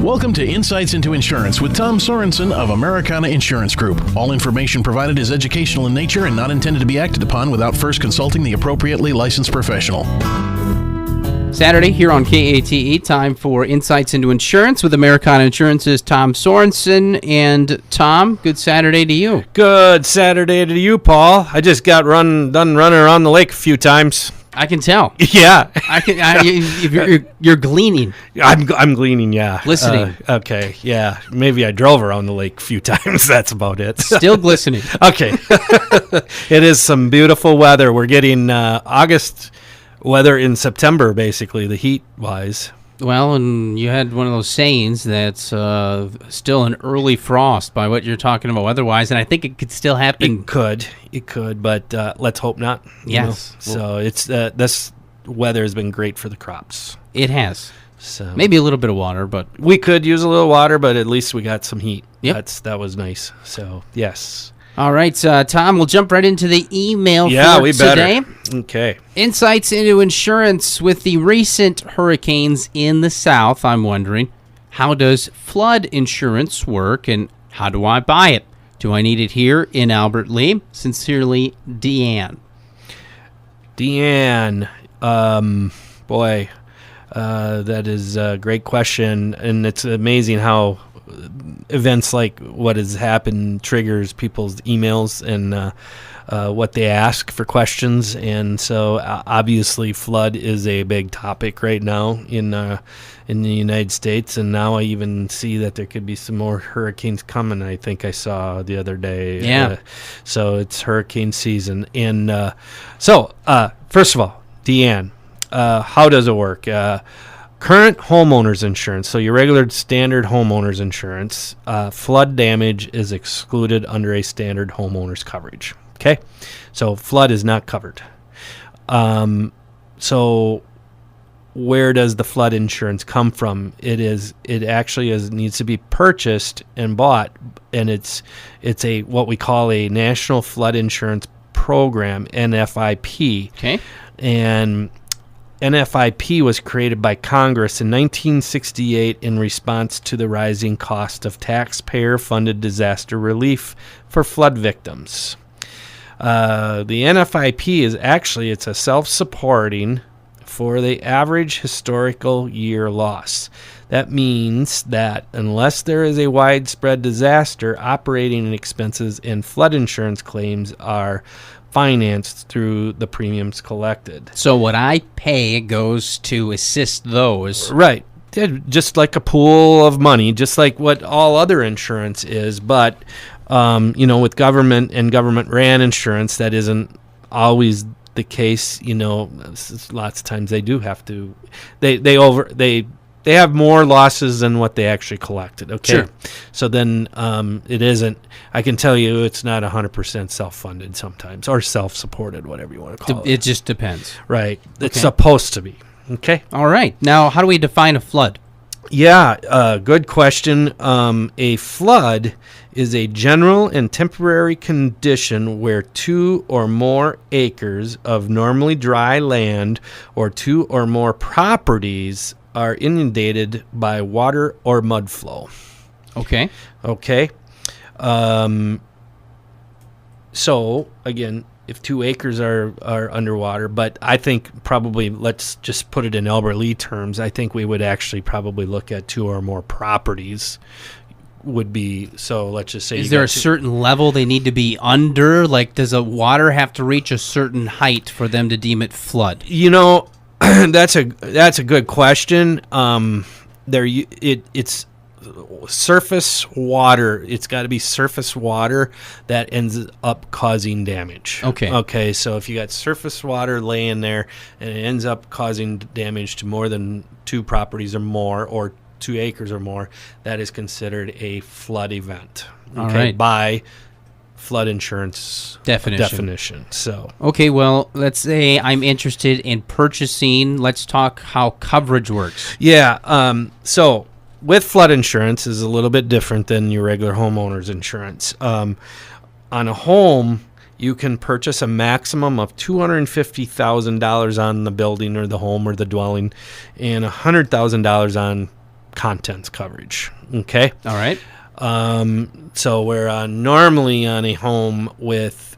Welcome to Insights into Insurance with Tom Sorensen of Americana Insurance Group. All information provided is educational in nature and not intended to be acted upon without first consulting the appropriately licensed professional. Saturday here on KATE, time for Insights into Insurance with Americana Insurance's Tom Sorensen. And Tom, good Saturday to you. Good Saturday to you, Paul. I just got done running around the lake a few times. I can tell. Yeah. You're gleaning. I'm gleaning, yeah. Listening. Okay, yeah. Maybe I drove around the lake a few times. That's about it. Still glistening. Okay. It is some beautiful weather. We're getting August weather in September, basically, the heat-wise. Well, and you had one of those sayings that's still an early frost by what you're talking about weather-wise, and I think it could still happen. It could, but let's hope not. Yes. So it's this weather has been great for the crops. It has. So maybe a little bit of water, but we could use a little water, but at least we got some heat. Yep. That was nice. So yes. All right, Tom, we'll jump right into the email for we today. Better. Okay. Insights into insurance with the recent hurricanes in the south. I'm wondering, how does flood insurance work and how do I buy it? Do I need it here in Albert Lea? Sincerely, Deanne. Deanne, boy, that is a great question, and it's amazing how events like what has happened triggers people's emails and what they ask for questions. And so obviously flood is a big topic right now in the United States, and now I even see that there could be some more hurricanes coming. I think I saw the other day. Yeah. So it's hurricane season. And first of all, Deanne, how does it work? Current homeowners insurance, so your regular standard homeowners insurance, flood damage is excluded under a standard homeowners coverage. Okay, so flood is not covered. So where does the flood insurance come from? It actually needs to be purchased and bought, and it's a what we call a National Flood Insurance Program, NFIP. Okay, and NFIP was created by Congress in 1968 in response to the rising cost of taxpayer-funded disaster relief for flood victims. The NFIP it's a self-supporting for the average historical year loss. That means that unless there is a widespread disaster, operating expenses and flood insurance claims are financed through the premiums collected. So what I pay goes to assist those. Right. Just like a pool of money, just like what all other insurance is. But, with government and government-ran insurance, that isn't always the case. Lots of times they do have to, they have more losses than what they actually collected. Okay. Sure. So then it isn't, I can tell you it's not 100% self-funded sometimes, or self-supported, whatever you want to call it. It just depends. Right. Okay. It's supposed to be. Okay. All right. Now, how do we define a flood? Yeah, good question. A flood is a general and temporary condition where 2 or more acres of normally dry land or 2 or more properties are inundated by water or mud flow. Okay. So, again, if 2 acres are underwater, but I think probably, let's just put it in Albert Lea terms, I think we would actually probably look at 2 or more properties would be, so let's just say. Is there a certain level they need to be under? Like, does the water have to reach a certain height for them to deem it flood? That's a good question. It's surface water. It's got to be surface water that ends up causing damage. Okay. So if you got surface water laying there and it ends up causing damage to more than 2 properties or more, or 2 acres or more, that is considered a flood event. Okay. All right. By flood insurance definition. So okay, well, let's say I'm interested in purchasing. Let's talk how coverage works. Yeah. So with flood insurance is a little bit different than your regular homeowner's insurance. On a home, you can purchase a maximum of $250,000 on the building or the home or the dwelling, and $100,000 on contents coverage. Okay. All right. So where normally on a home with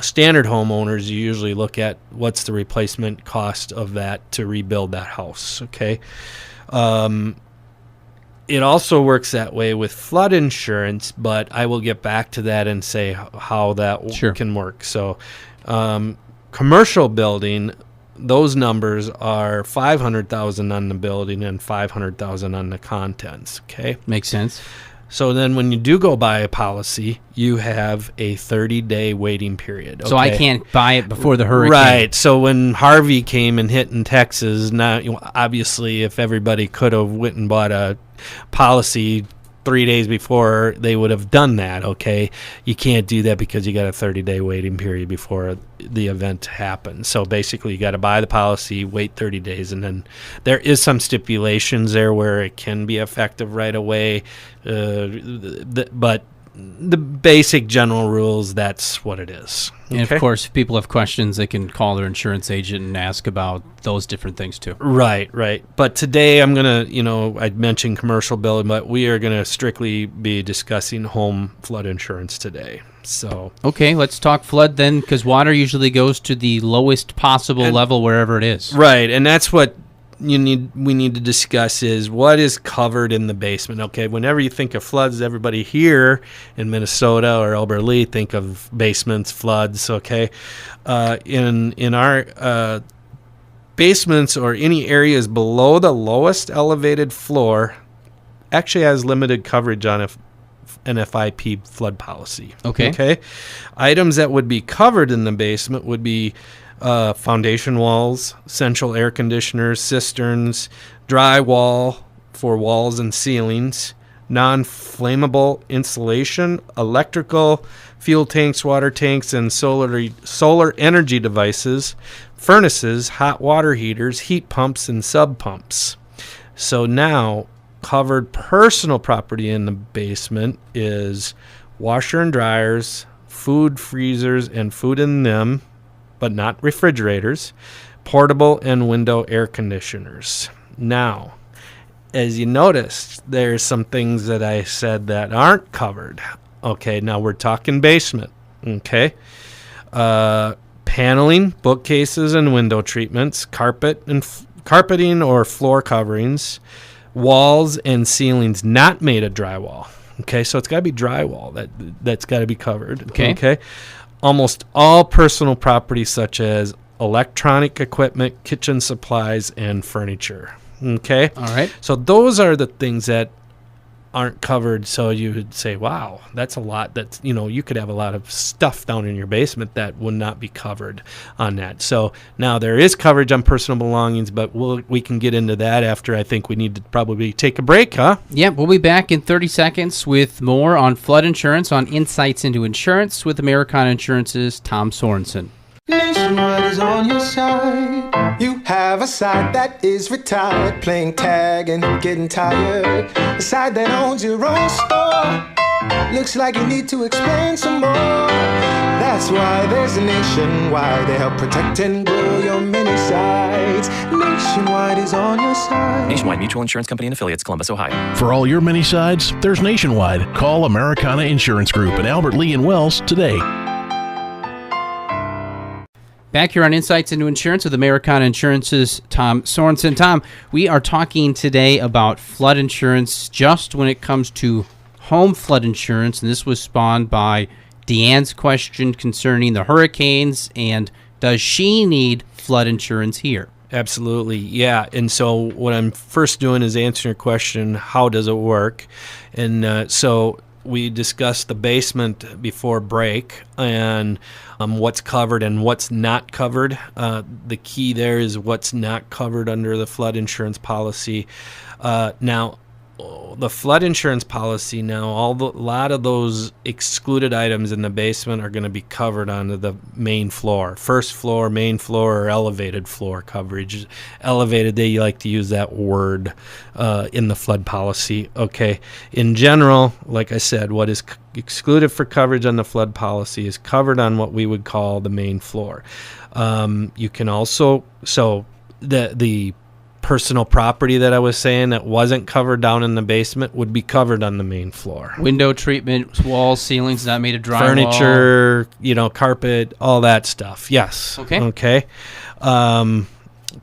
standard homeowners, you usually look at what's the replacement cost of that to rebuild that house. Okay. It also works that way with flood insurance, but I will get back to that and say how that can work. So, commercial building, those numbers are $500,000 on the building and $500,000 on the contents. Okay, makes sense. So then when you do go buy a policy, you have a 30-day waiting period. Okay? So I can't buy it before the hurricane. Right. So when Harvey came and hit in Texas, now obviously if everybody could have went and bought a policy 3 days before, they would have done that, okay? You can't do that because you got a 30-day waiting period before the event happens. So basically you got to buy the policy, wait 30 days, and then there is some stipulations there where it can be effective right away, but the basic general rules, that's what it is. Okay? And of course, if people have questions, they can call their insurance agent and ask about those different things too. Right. But today I'm going to, I mentioned commercial building, but we are going to strictly be discussing home flood insurance today. So okay, let's talk flood then, because water usually goes to the lowest possible level wherever it is. Right, and that's what we need to discuss is what is covered in the basement. Okay, whenever you think of floods, everybody here in Minnesota or Albert Lea think of basements, floods. Okay, in our basements or any areas below the lowest elevated floor actually has limited coverage on an FIP flood policy. Okay, items that would be covered in the basement would be foundation walls, central air conditioners, cisterns, drywall for walls and ceilings, non-flammable insulation, electrical, fuel tanks, water tanks, and solar energy devices, furnaces, hot water heaters, heat pumps, and sub pumps. So now, covered personal property in the basement is washer and dryers, food freezers and food in them, but not refrigerators, portable and window air conditioners. Now, as you noticed, there's some things that I said that aren't covered. Okay, now we're talking basement. Okay, paneling, bookcases and window treatments, carpeting or floor coverings, walls and ceilings not made of drywall. Okay, so it's got to be drywall that's got to be covered. Okay. Almost all personal property such as electronic equipment, kitchen supplies, and furniture. Okay? All right. So those are the things that aren't covered. So you would say, wow, that's a lot. That's, you could have a lot of stuff down in your basement that would not be covered on that. So now there is coverage on personal belongings, but we can get into that after I think we need to probably take a break, huh? Yep, we'll be back in 30 seconds with more on flood insurance, on Insights into Insurance with Americana Insurance's Tom Sorensen. Nationwide is on your side. You have a side that is retired, playing tag and getting tired. A side that owns your own store. Looks like you need to explain some more. That's why there's a Nationwide. They help protect and grow your many sides. Nationwide is on your side. Nationwide Mutual Insurance Company and Affiliates, Columbus, Ohio. For all your many sides, there's Nationwide. Call Americana Insurance Group in Albert Lea and Wells today. Back here on Insights into Insurance with Americana Insurance's Tom Sorensen. Tom, we are talking today about flood insurance just when it comes to home flood insurance, and this was spawned by Deanne's question concerning the hurricanes, and does she need flood insurance here? Absolutely, yeah. And so what I'm first doing is answering your question, how does it work? And so we discussed the basement before break and what's covered and what's not covered. The key there is what's not covered under the flood insurance policy. Now, the flood insurance policy now, a lot of those excluded items in the basement are going to be covered onto the main floor, first floor, main floor, or elevated floor coverage. Elevated, they like to use that word in the flood policy. Okay, in general, like I said, what is excluded for coverage on the flood policy is covered on what we would call the main floor. You can also, so the personal property that I was saying that wasn't covered down in the basement would be covered on the main floor. Window treatment, walls, ceilings not made of drywall. Furniture, carpet, all that stuff. Yes. Okay.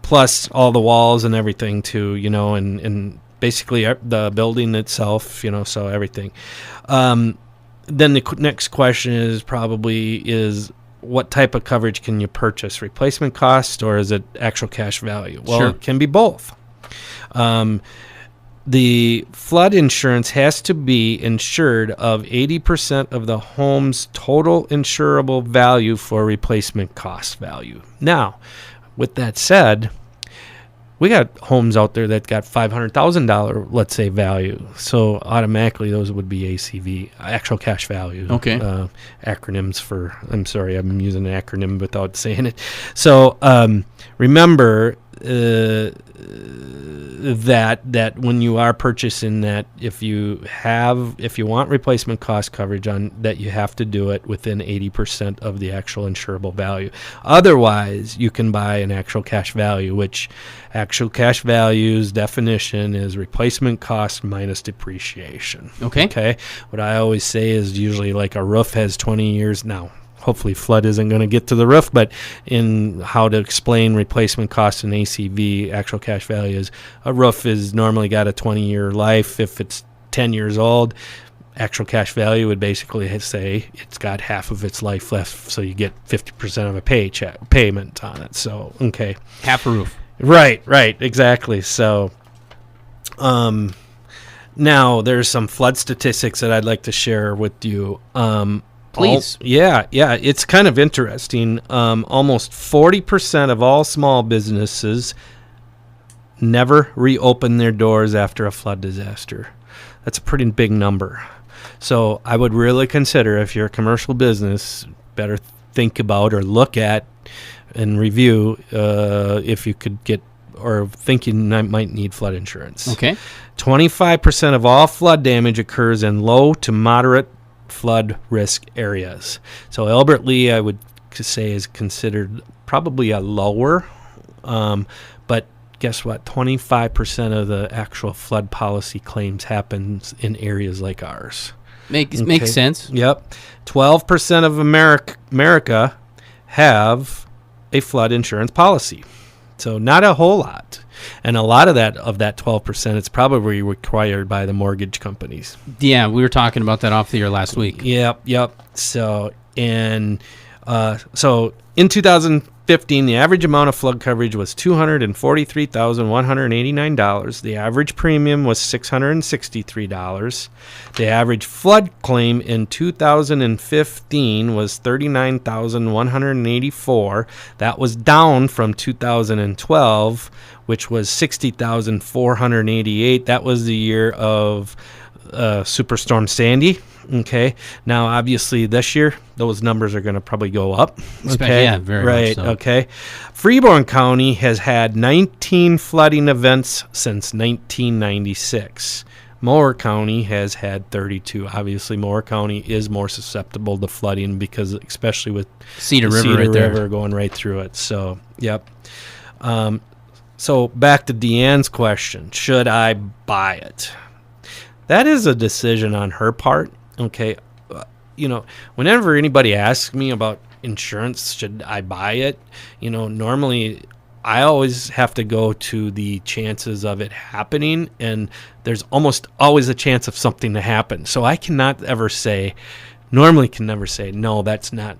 Plus all the walls and everything too, and basically the building itself, so everything. Then the next question is what type of coverage can you purchase? Replacement cost, or is it actual cash value? Well, Sure. It can be both. The flood insurance has to be insured of 80% of the home's total insurable value for replacement cost value. Now, with that said, we got homes out there that got $500,000, let's say, value. So automatically those would be ACV, actual cash value. Okay. Acronyms for, I'm sorry, I'm using an acronym without saying it. So remember that when you are purchasing that, if you want replacement cost coverage on that, you have to do it within 80% of the actual insurable value. Otherwise, you can buy an actual cash value, which actual cash value's definition is replacement cost minus depreciation. Okay. What I always say is usually like a roof has 20 years now. Hopefully flood isn't going to get to the roof, but in how to explain replacement cost and ACV, actual cash values, a roof is normally got a 20-year life. If it's 10 years old, actual cash value would basically say it's got half of its life left, so you get 50% of a payment on it. So, okay. Half a roof. Right, exactly. So, now there's some flood statistics that I'd like to share with you. Please. Yeah, it's kind of interesting. Almost 40% of all small businesses never reopen their doors after a flood disaster. That's a pretty big number. So I would really consider, if you're a commercial business, better think about or look at and review if you could get, or think you might need flood insurance. Okay. 25% of all flood damage occurs in low to moderate flood risk areas. So Albert Lea, I would say, is considered probably a lower, but guess what? 25% of the actual flood policy claims happens in areas like ours. Makes sense. Yep. 12% of America have a flood insurance policy. So not a whole lot. And a lot of that 12%, it's probably required by the mortgage companies. Yeah, we were talking about that off the air last week. Yep. So in 2015, the average amount of flood coverage was $243,189. The average premium was $663. The average flood claim in 2015 was $39,184. That was down from 2012, which was $60,488. That was the year of Superstorm Sandy. Okay. Now, obviously, this year, those numbers are going to probably go up. Okay. Yeah, very right. much so. Okay. Freeborn County has had 19 flooding events since 1996. Mower County has had 32. Obviously, Mower County is more susceptible to flooding because, especially with Cedar River Cedar right there. River going right through it. So, yep. So back to Deanne's question: should I buy it? That is a decision on her part. Okay, whenever anybody asks me about insurance, should I buy it? Normally I always have to go to the chances of it happening, and there's almost always a chance of something to happen. So I cannot ever say, no, that's not.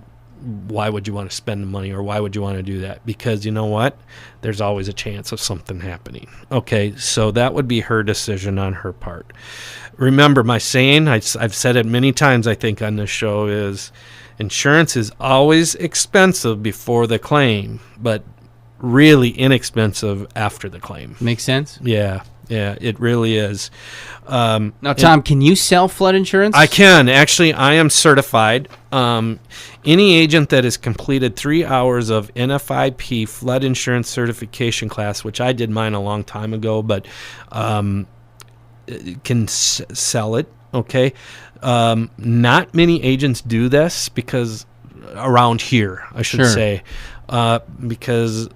Why would you want to spend the money, or why would you want to do that? Because you know what? There's always a chance of something happening. Okay, so that would be her decision on her part. Remember my saying, I've said it many times, I think, on this show, is insurance is always expensive before the claim, but really inexpensive after the claim. Makes sense? Yeah, it really is. Now, Tom, can you sell flood insurance? I can. Actually, I am certified. Any agent that has completed 3 hours of NFIP flood insurance certification class, which I did mine a long time ago, but can sell it. Okay. Not many agents do this because around here, I should say, because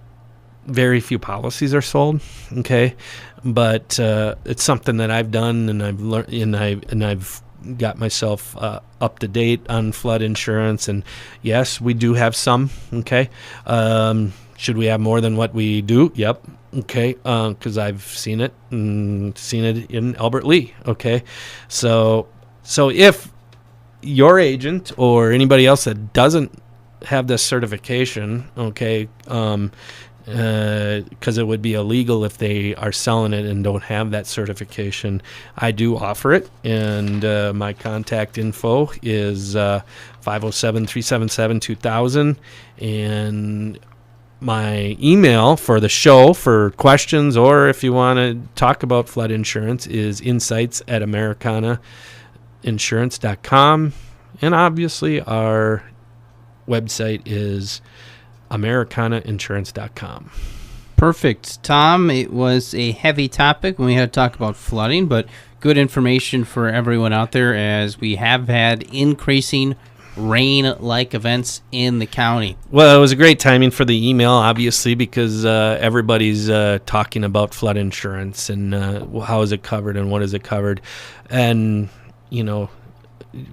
very few policies are sold. Okay, but it's something that I've done, and I've learned, and I've got myself up to date on flood insurance. And yes, we do have some. Okay, should we have more than what we do? Yep. Okay, because I've seen it in Albert Lea. Okay, so if your agent or anybody else that doesn't have this certification, okay, because it would be illegal if they are selling it and don't have that certification, I do offer it, and my contact info is 507-377-2000, and my email for the show for questions, or if you want to talk about flood insurance, is insights@americanainsurance.com, and obviously our website is americanainsurance.com. Perfect. Tom, it was a heavy topic when we had to talk about flooding, but good information for everyone out there, as we have had increasing rain-like events in the county. Well, it was a great timing for the email, obviously, because everybody's talking about flood insurance and how is it covered and what is it covered. And, you know,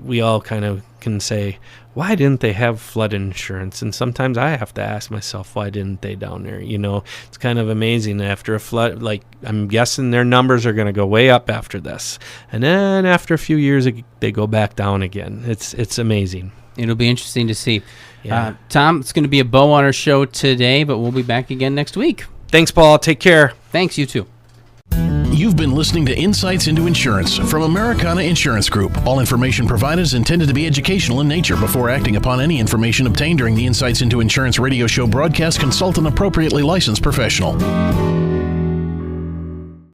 we all kind of can say, why didn't they have flood insurance? And sometimes I have to ask myself, why didn't they down there? You know, it's kind of amazing after a flood. Like, I'm guessing their numbers are going to go way up after this. And then after a few years, they go back down again. It's amazing. It'll be interesting to see. Yeah. Tom, it's going to be a bow on our show today, but we'll be back again next week. Thanks, Paul. Take care. Thanks, you too. You've been listening to Insights into Insurance from Americana Insurance Group. All information provided is intended to be educational in nature. Before acting upon any information obtained during the Insights into Insurance radio show broadcast, consult an appropriately licensed professional.